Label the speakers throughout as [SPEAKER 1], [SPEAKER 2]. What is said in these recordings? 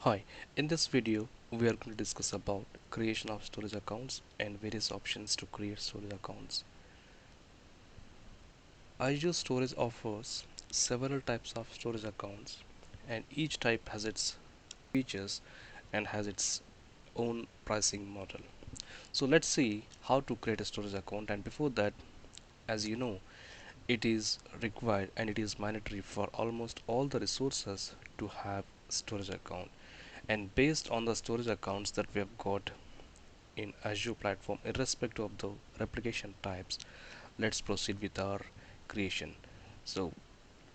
[SPEAKER 1] Hi, in this video we are going to discuss about creation of storage accounts and various options to create storage accounts. Azure Storage offers several types of storage accounts and each type has its features and has its own pricing model. So let's see how to create a storage account, and before that, as you know, it is required and it is mandatory for almost all the resources to have storage account. And based on the storage accounts that we have got in Azure platform, irrespective of the replication types, let's proceed with our creation. So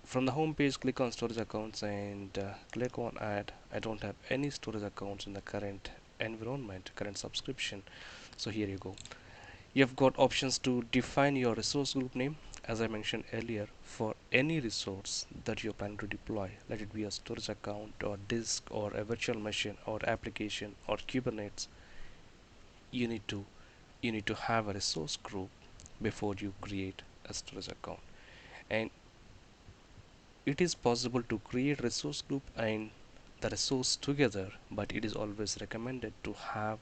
[SPEAKER 1] from the home page, click on storage accounts and click on add. I don't have any storage accounts in the current environment, current subscription. So here you go. You've got options to define your resource group name. As I mentioned earlier, for any resource that you're planning to deploy, let it be a storage account or disk or a virtual machine or application or Kubernetes, you need to have a resource group before you create a storage account. And it is possible to create resource group and the resource together, but it is always recommended to have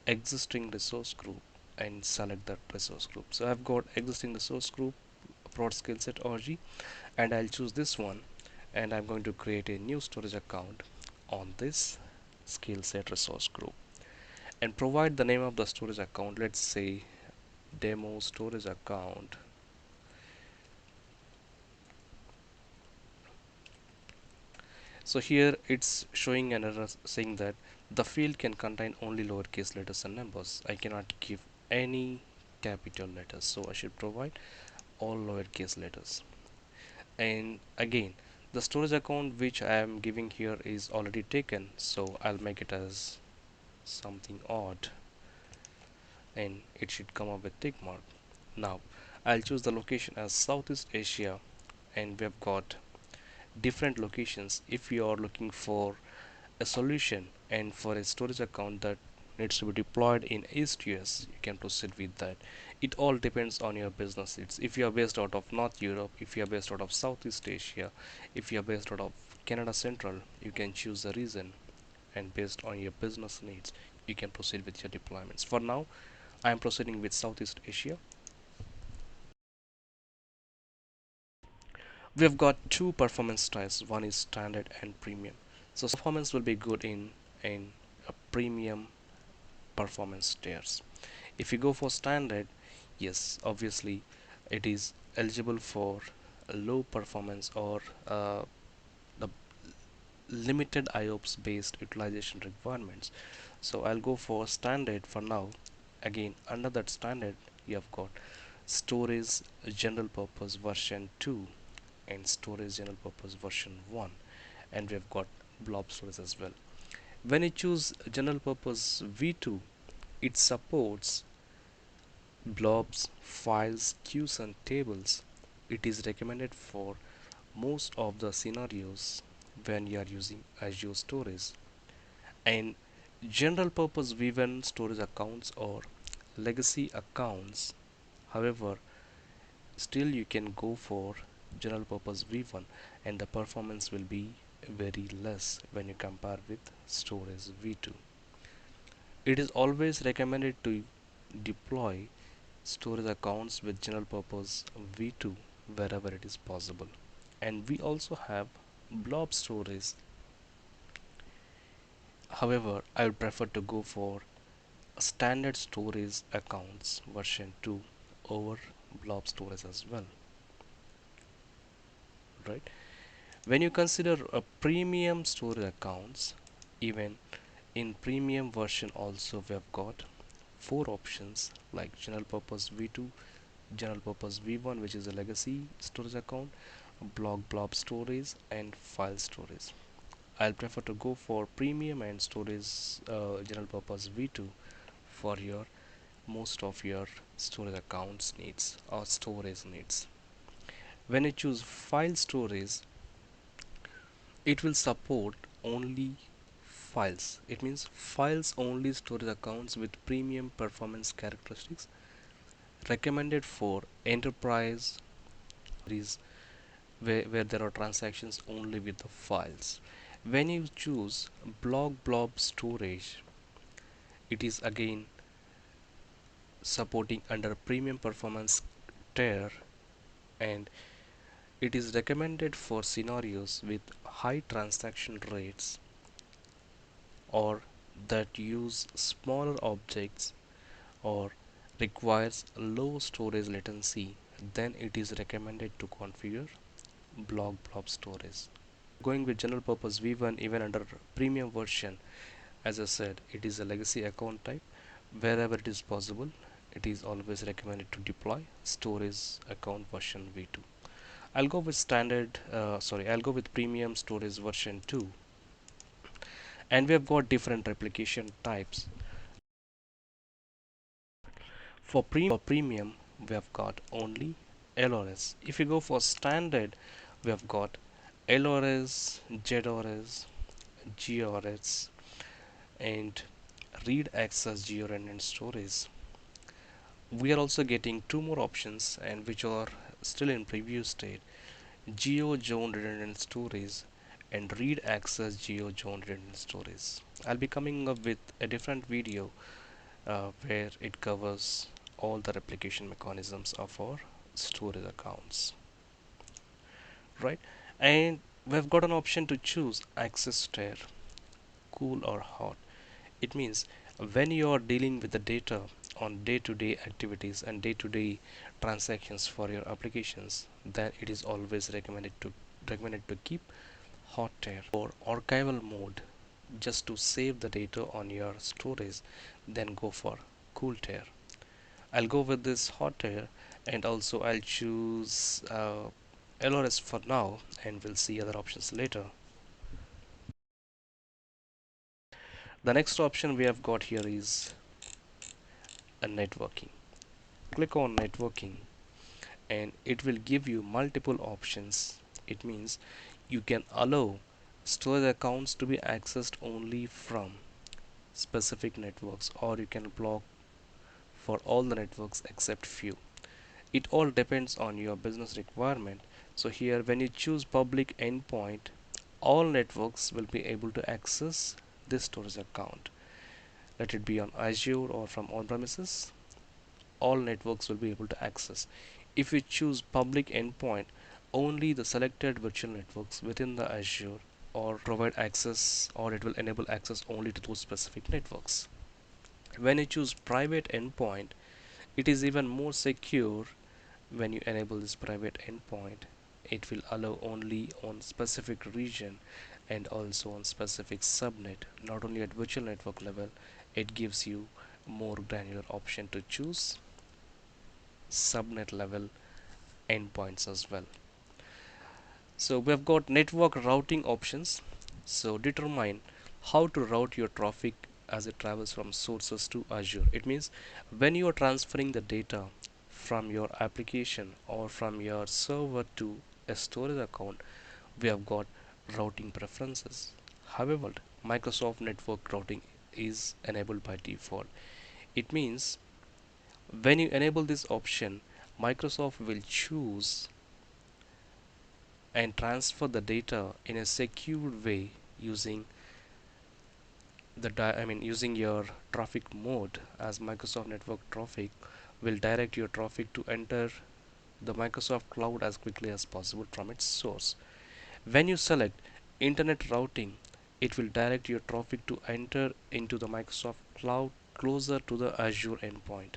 [SPEAKER 1] existing resource group and select that resource group. So I've got existing resource group prod skillset org, and I'll choose this one, and I'm going to create a new storage account on this skill set resource group and provide the name of the storage account. Let's say demo storage account. So here it's showing an error saying that the field can contain only lowercase letters and numbers. I cannot give any capital letters, so I should provide all lowercase letters. And again, the storage account which I am giving here is already taken, so I'll make it as something odd and it should come up with tick mark. Now I'll choose the location as Southeast Asia, and we've got different locations. If you are looking for a solution and for a storage account that needs to be deployed in East US, you can proceed with that. It all depends on your business needs. If you are based out of North Europe, if you are based out of Southeast Asia, if you are based out of Canada Central, you can choose the region, and based on your business needs you can proceed with your deployments. For now, I am proceeding with Southeast Asia. We have got two performance tiers, one is standard and premium. So performance will be good in a premium performance tiers. If you go for standard, yes, obviously it is eligible for a low performance or the limited IOPS based utilization requirements. So I'll go for standard for now. Again, under that standard you have got storage general purpose version 2 and storage general purpose version 1, and we've got blob storage as well. When you choose general purpose v2, it supports blobs, files, queues and tables. It is recommended for most of the scenarios when you are using Azure storage. And general purpose v1 storage accounts or legacy accounts, however, still you can go for general purpose v1 and the performance will be very less when you compare with storage v2. It is always recommended to deploy storage accounts with general purpose v2 wherever it is possible. And we also have blob storage. However, I would prefer to go for standard storage accounts version 2 over blob storage as well, right? When you consider a premium storage accounts, even in premium version also we have got four options like general purpose v2, general purpose v1 which is a legacy storage account, blob storage and file storage. I'll prefer to go for premium and storage general purpose v2 for your most of your storage accounts needs or storage needs. When you choose file storage, it will support only files. It means files only storage accounts with premium performance characteristics, recommended for enterprise where there are transactions only with the files. When you choose blob storage, it is again supporting under premium performance tier, and it is recommended for scenarios with high transaction rates or that use smaller objects or requires low storage latency. Then it is recommended to configure blob storage. Going with general purpose v1 even under premium version, as I said, it is a legacy account type. Wherever it is possible, it is always recommended to deploy storage account version v2. I'll go with I'll go with premium storage version 2. And we have got different replication types. For premium, we have got only LRS. If you go for standard, we have got LRS, ZRS, GRS, and read access geo-redundant storage. We are also getting two more options, and which are still in preview state: geo zone redundant storage and read access geo zone redundant storage. I'll be coming up with a different video where it covers all the replication mechanisms of our storage accounts, right? And we've got an option to choose access tier, cool or hot. It means when you are dealing with the data on day-to-day activities and day-to-day transactions for your applications, then it is always recommended to keep hot tier. Or archival mode, just to save the data on your storage, then go for cool tier. I'll go with this hot tier, and also I'll choose LRS for now, and we'll see other options later. The next option we have got here is a networking. Click on networking and it will give you multiple options. It means you can allow storage accounts to be accessed only from specific networks, or you can block for all the networks except few. It all depends on your business requirement. So here when you choose public endpoint, all networks will be able to access this storage account. Let it be on Azure or from on-premises, all networks will be able to access. If you choose public endpoint, only the selected virtual networks within the Azure or provide access, or it will enable access only to those specific networks. When you choose private endpoint, it is even more secure. When you enable this private endpoint, it will allow only on specific region and also on specific subnet, not only at virtual network level. It gives you more granular option to choose subnet level endpoints as well. So we have got network routing options. So determine how to route your traffic as it travels from sources to Azure. It means when you are transferring the data from your application or from your server to a storage account, we have got routing preferences. However, Microsoft network routing is enabled by default. It means when you enable this option, Microsoft will choose and transfer the data in a secure way using using your traffic mode, as Microsoft network traffic will direct your traffic to enter the Microsoft cloud as quickly as possible from its source. When you select internet routing, it will direct your traffic to enter into the Microsoft cloud closer to the Azure endpoint,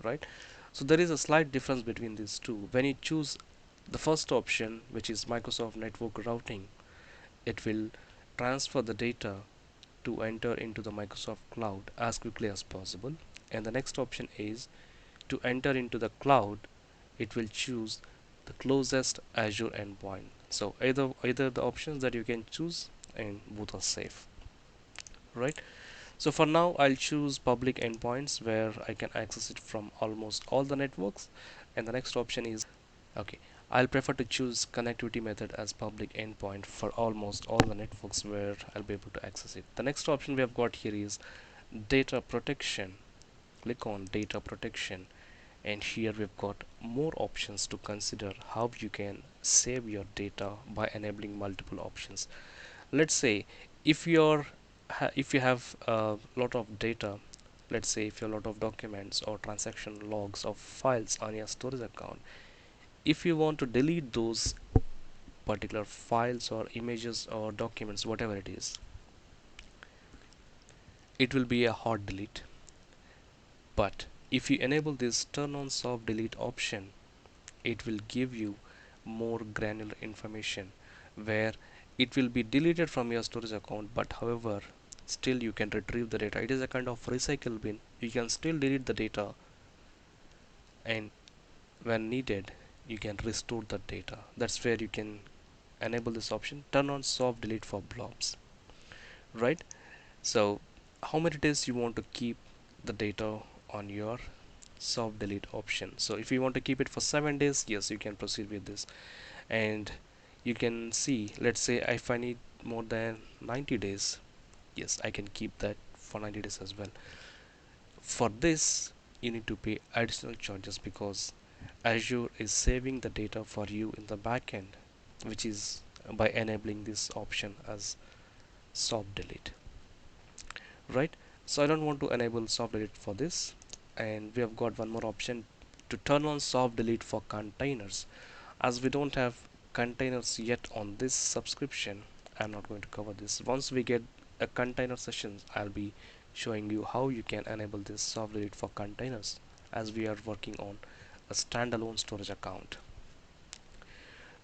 [SPEAKER 1] right? So there is a slight difference between these two. When you choose the first option, which is Microsoft network routing, it will transfer the data to enter into the Microsoft cloud as quickly as possible. And the next option is to enter into the cloud, it will choose the closest Azure endpoint. So either the options that you can choose, and both are safe, right? So for now I'll choose public endpoints where I can access it from almost all the networks. And the next option is okay, I'll prefer to choose connectivity method as public endpoint for almost all the networks where I'll be able to access it. The next option we have got here is data protection. Click on data protection, and here we've got more options to consider how you can save your data by enabling multiple options. Let's say if you're if you have a lot of data, let's say if you have a lot of documents or transaction logs of files on your storage account, if you want to delete those particular files or images or documents, whatever it is, it will be a hard delete. But if you enable this turn on soft delete option, it will give you more granular information where it will be deleted from your storage account, but however still you can retrieve the data. It is a kind of recycle bin. You can still delete the data, and when needed you can restore the data. That's where you can enable this option, turn on soft delete for blobs, right? So how many days you want to keep the data on your soft delete option? So if you want to keep it for 7 days, yes, you can proceed with this. And you can see, let's say if I need more than 90 days, yes, I can keep that for 90 days as well. For this you need to pay additional charges because Azure is saving the data for you in the backend, which is by enabling this option as soft delete, right? So I don't want to enable soft delete for this. And we have got one more option to turn on soft delete for containers. As we don't have containers yet on this subscription, I'm not going to cover this. Once we get a container session, I'll be showing you how you can enable this soft delete for containers, as we are working on a standalone storage account,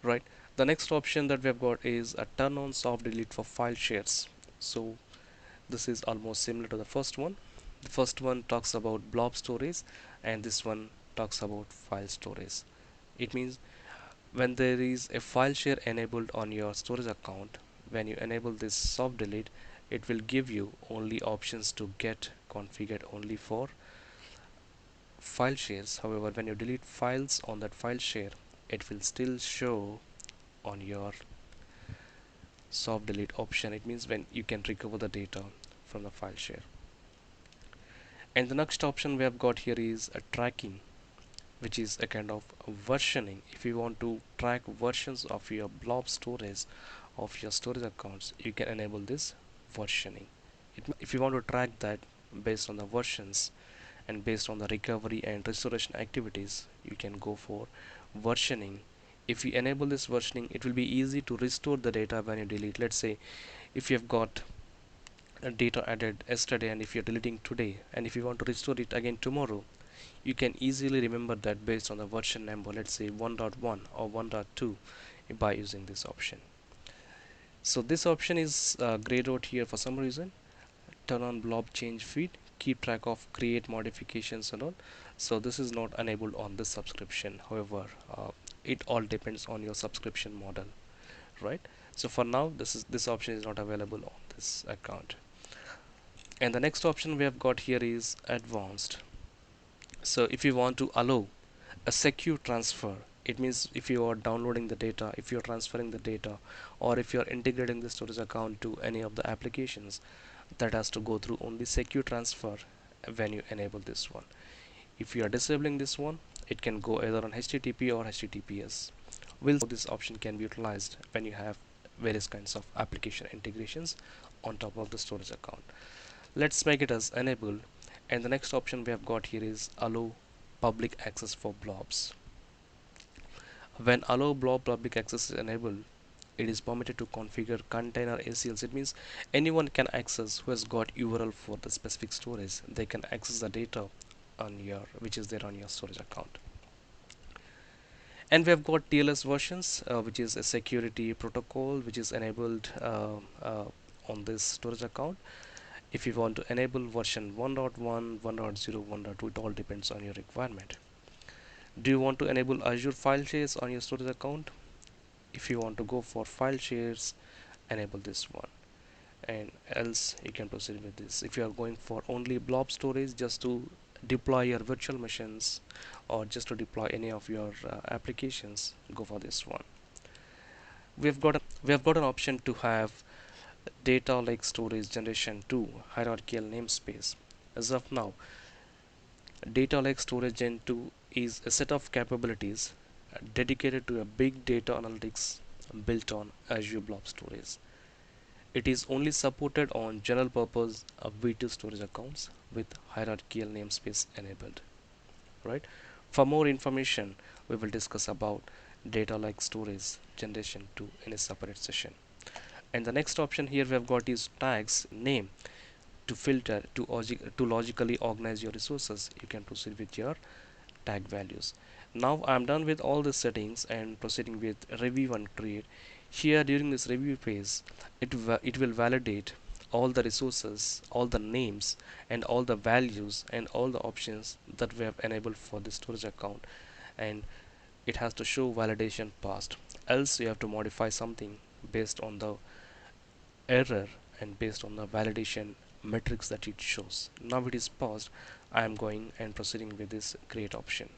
[SPEAKER 1] right? The next option that we have got is a turn on soft delete for file shares. So this is almost similar to the first one. The first one talks about blob storage, and this one talks about file storage. It means when there is a file share enabled on your storage account, when you enable this soft delete, it will give you only options to get configured only for file shares. However, when you delete files on that file share, it will still show on your soft delete option. It means when you can recover the data from the file share. And the next option we have got here is a tracking, which is a kind of versioning. If you want to track versions of your blob storage of your storage accounts, you can enable this versioning. If you want to track that based on the versions and based on the recovery and restoration activities, you can go for versioning. If you enable this versioning, it will be easy to restore the data when you delete. Let's say if you have got data added yesterday, and if you're deleting today, and if you want to restore it again tomorrow, you can easily remember that based on the version number, let's say 1.1 or 1.2, by using this option. So this option is grayed out here for some reason. Turn on blob change feed, keep track of create modifications and all. So this is not enabled on this subscription. However, it all depends on your subscription model, right? So for now, this option is not available on this account. And the next option we have got here is advanced. So if you want to allow a secure transfer, it means if you are downloading the data, if you're transferring the data, or if you're integrating the storage account to any of the applications, that has to go through only secure transfer when you enable this one. If you are disabling this one, it can go either on HTTP or HTTPS. This option can be utilized when you have various kinds of application integrations on top of the storage account. Let's make it as enable. And the next option we have got here is allow public access for blobs. When allow blob public access is enabled, it is permitted to configure container ACLs. It means anyone can access who has got URL for the specific storage. They can access the data on your which is there on your storage account. And we have got TLS versions, which is a security protocol which is enabled on this storage account. If you want to enable version 1.1, 1.0, 1.2, it all depends on your requirement. Do you want to enable Azure file shares on your storage account? If you want to go for file shares, enable this one, and else you can proceed with this. If you are going for only blob storage, just to deploy your virtual machines or just to deploy any of your applications, go for this one. We have got an option to have data lake storage generation 2 hierarchical namespace. As of now, data lake storage gen 2 is a set of capabilities dedicated to a big data analytics built on Azure Blob Storage. It is only supported on general purpose v2 storage accounts with hierarchical namespace enabled, right? For more information, we will discuss about data like storage generation to in a separate session. And the next option here we have got is tags name to filter to logically organize your resources. You can proceed with your tag values. Now I'm done with all the settings and proceeding with review and create. Here during this review phase, it will validate all the resources, all the names, and all the values and all the options that we have enabled for the storage account, and it has to show validation passed. Else you have to modify something based on the error and based on the validation metrics that it shows. Now it is paused. I am going and proceeding with this create option.